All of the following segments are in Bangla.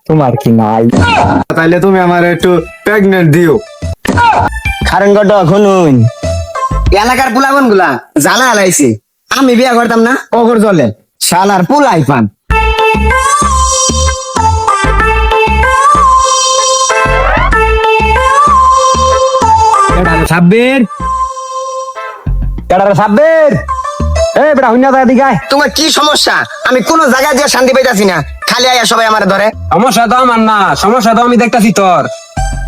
তোমার কি নাই? তাইলে তুমি আমার একটু প্রেগনেন্ট দিও। কারণ ঘটক শুনুন, এলাকার পোলাবন গুলা জ্বালা হালাইছে, আমি বিয়া করতাম না কখর চলে শালার পোলাই পান। সাব্বির, সাব্বির, এই বেটা হুইনা যায় দিকে আয়। তোমার কি সমস্যা? আমি কোন জায়গায় দিয়ে শান্তি পাইতাছি না, খালি আয়া সবাই আমার ধরে। সমস্যা তো আমার না, সমস্যা তো আমি দেখতাছি তোর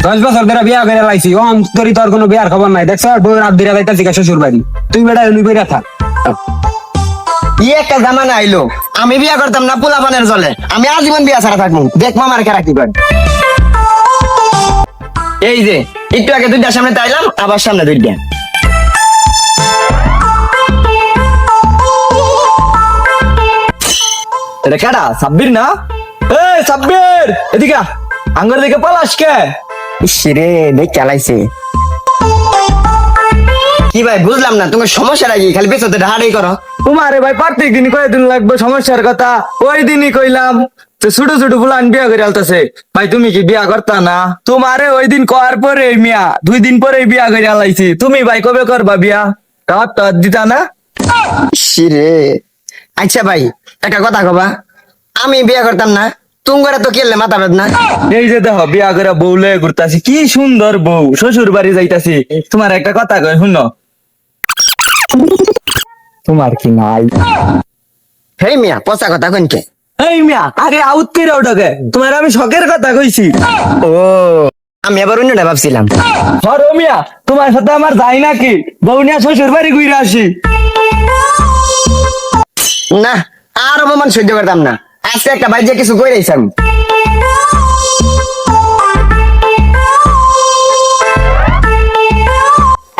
10 বছর ধরে বিয়া করে লাইছি, অন্তরি তোর কোনো বিয়ার খবর নাই। দেখছ বউ রাত ধরে যাইতাছি শ্বশুর বাড়ি, তুই বেটা এলুই কইরা থাক। ই একটা জামানা আইলো, আমি বিয়া করতাম না পোলাপানের জলে, আমি আজীবন বিয়া ছাড়া থাকবো। দেখ মামার খেরা কি করে। এই যে একটু আগে দুইটার সামনে তাইলাম, আবার সামনে দুইটা। এটা কেডা? সাব্বির না? এই সাব্বির, এদিকে আঙ্গার দিকে পালাস কে? ইসরে দেখ চালাইছে কি ভাই, বুঝলাম না তোমার সমস্যাটা কি? খালি পেছতে হাড়াই করো। তোমারে ভাই প্রত্যেক দিন কয়েকদিন লাগবে সমস্যার কথা, ওই দিনই কইলাম তো ছোট ছোট ফুলান বিয়া করে আলতাছে। ভাই তুমি কি বিয়া করতা না? তোমারে ওই দিন করার পরে মিয়া 2 দিন পরে বিয়া করে আলাইছি। তুমি ভাই কবে করবা বিয়া? টাট দিতা না? ইসরে আচ্ছা ভাই একটা কথা কবা, আমি বিয়া করতাম না, তুমি তো কেলে মাথা বেদনা। এই যে দেখো বিয়া করে বউ লয়ে ঘুরতাছি, কি সুন্দর বউ, শ্বশুর বাড়ি যাইতাছি। তোমার একটা কথা কই শুনো, তোমার কি নাই? হেই মিয়া পচা কথা কইনকে। এই মিয়া আগে আউট করে ওটাকে, তোমার আমি শখের কথা কইছি। ও আমি আবার অন্যটা ভাবছিলাম। হরো মিয়া তোমার সাথে আমার যাই নাকি, বউ নিয়ে শ্বশুর বাড়ি ঘুরে আসি। না আর অপমান সহ্য করতাম না, আজকে একটা বাইরে কিছু কই রাইছি আমি।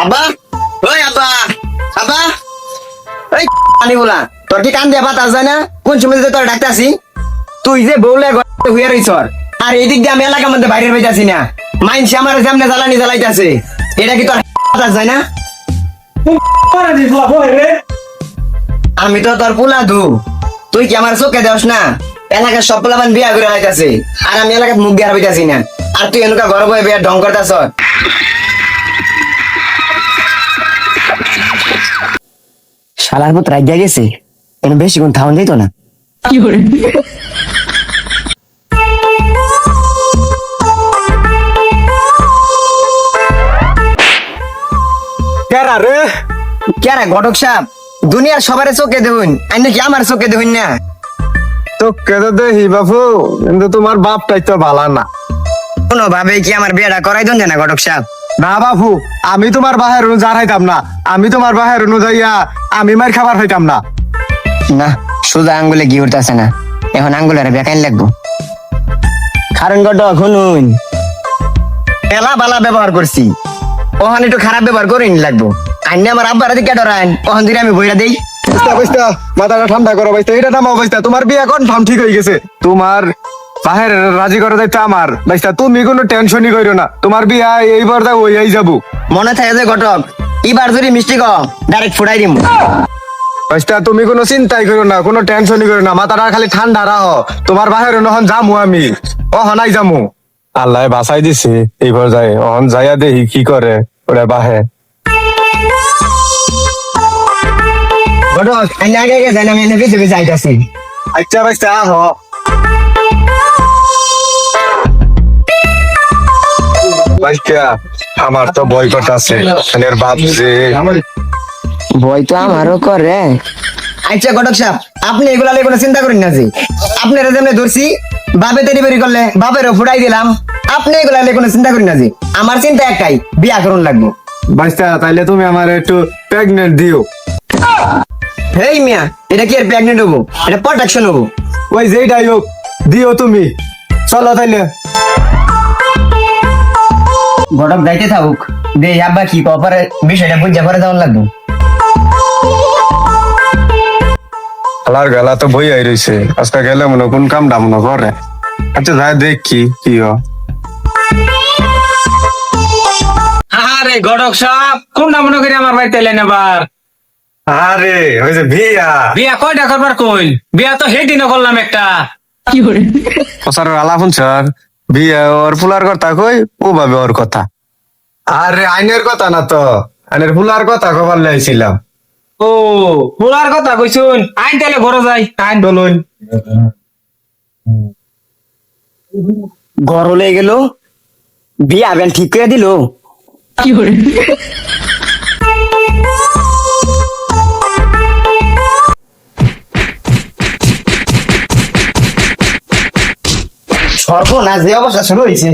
আব্বা, ওই আব্বা, আব্বা, ওই পানি বলা তোর কি কান দিয়া বাতাস যায় না? কোন সময় যে তোর ডাকতাছি, তুই যে বউলে হইয়া রইছ, আর এদিক দিয়ে আমি এলাকার মধ্যে বাইরে হইতাছি না, মাইনসে আমার সামনে জ্বালানি জ্বালাইতাছে, এটা কি তোর বাতাস যায় না? আমি তো তোর পোলা দু, তুই কি আমার চোখে দেওস না? এলাকার সব পোলাপান বিয়া করে লাইতাছে, আর আমি এলাকার মুখ দিয়ে হইতাছি না, আর তুই এনকা গর্ব হয়ে বিয়া ঢং করতাছ। শালার পুত রাজ্যা গেছে, এর বেশিক্ষণ থাউন দিত না। কেরা রে? কেরা ঘটক সাহেব? দুনিয়ার সবার চোখে দেখুন, আমি কি আমার চোখে দেখুন না? তো কেটে দেখি বাপু, কিন্তু তোমার বাপটাই তো ভালো না। কোনো ভাবে কি আমার বিয়েটা করাই দেন না ঘটক সাহেব? না বাপু, আমি তোমার বাহের অনুযায়ী হাইতাম না, আমি তোমার বাহের অনুযায়ীয়া আমি মার খাবার হইতাম না। না সোজা আঙ্গুলে গিয়ে উঠতেছে না, এখন আঙ্গুলের বেকাইন লাগবো। কারণ ঘটক শুনুন, এলা বালা ব্যবহার করছি, ওখানে একটু খারাপ ব্যবহার করে লাগবো। আইনে আমার আব্বার দিকে ডরাইন, ওখান থেকে আমি বইরা দেই। বুঝতা মাথাটা ঠান্ডা করো বাইস্তা, এটা নামাও বাইস্তা, তোমার বিয়ে কনফার্ম ঠিক হয়ে গেছে। তোমার বাহের রাজি করে দায়িত্ব আমার বাইস্তা, তুমি কোনো টেনশনই করো না, তোমার বিয়ে এইবার দা ওই যাবো। মনে থাকে যে ঘটক, এবার যদি মিষ্টি কম ডাইরেক্ট ফুটাই দিম। বাইস্তা তুমি কোনো চিন্তাই করো না, কোনো টেনশনই করো না, মাথাটা খালি ঠান্ডা রাখো। তোমার বাহের নহন যামু আমি, অহনাই যামু। আল্লাহ বাঁচাই দিছে এইবার যায়, অহন যাইয়া দেখি কি করে ওরা বাহে। ঘটক আইনে আগে আগে যাই না, আমি এনে পিছে পিছে আইতাছি। আচ্ছা বাইস্তা আহ। বাইস্তা আমার তো বয়কট আছে, এর বাপ যে ভয় তো আমারও করে। আচ্ছা ঘটক সাহেব, আপনি এগুলা নিয়ে কোনো চিন্তা করেন না, যে আপনারা যেমনি ধরছি বাবে ডেলিভারি করলে বাপেরও ফুটাই দিলাম, আপনি এগুলা নিয়ে কোনো চিন্তা করেন না, যে আমার চিন্তা একটাই, বিয়া করুন লাগবো। বাইস্তা তাইলে তুমি আমার একটু প্রেগনেন্ট দিও। হেই মিয়া, এটা কি আর প্রেগনেন্ট হবো? এটা প্রোটেকশন হবো। ওই যেটাই হোক দিও তুমি, চলো তাইলে। ঘটক যাইতে থাকুক, দে আব্বা কি কপারে বিষয়টা বুঝা পরে যাওয়ার লাগবো। আলার গেলা তো বই আই রইছে, আজকে গেলে মনে কোন কামটা মনে করে। আচ্ছা যাই দেখি কি হয়। আরে ঘটক সাহেব, কোনটা মনে করি আমার বাড়িতে এলেন এবার? আরে ওই যে বিয়া, বিয়া কয়টা করবার কইল? বিয়া তো সেই দিনও করলাম একটা, ওসার আলাপুন স্যার বিয়ে ওর ফুলার কথা কই ও ভাবে ওর কথা। আরে আইনের কথা না তো, আইনের ফুলার কথা কবার লাইছিলাম। ও ফুলার কথা কইছুন, আইন তাহলে ঘরে যাই, আইন বলুন। ঘর হলে গেল বিয়া বেন ঠিক করে দিল। সর্বনাশ যে অবস্থা শুরু হয়েছে।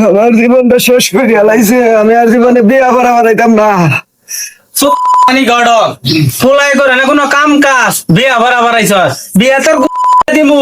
আমার জীবনটা শেষ করে লাইছে, আমি আর জীবনে বিয়া করা বানাইতাম না। পানি গড় ফুলাই করে না কোনো কাম কাজ বিয়া ভরা ভরাইছ বিয়া তোর দিমু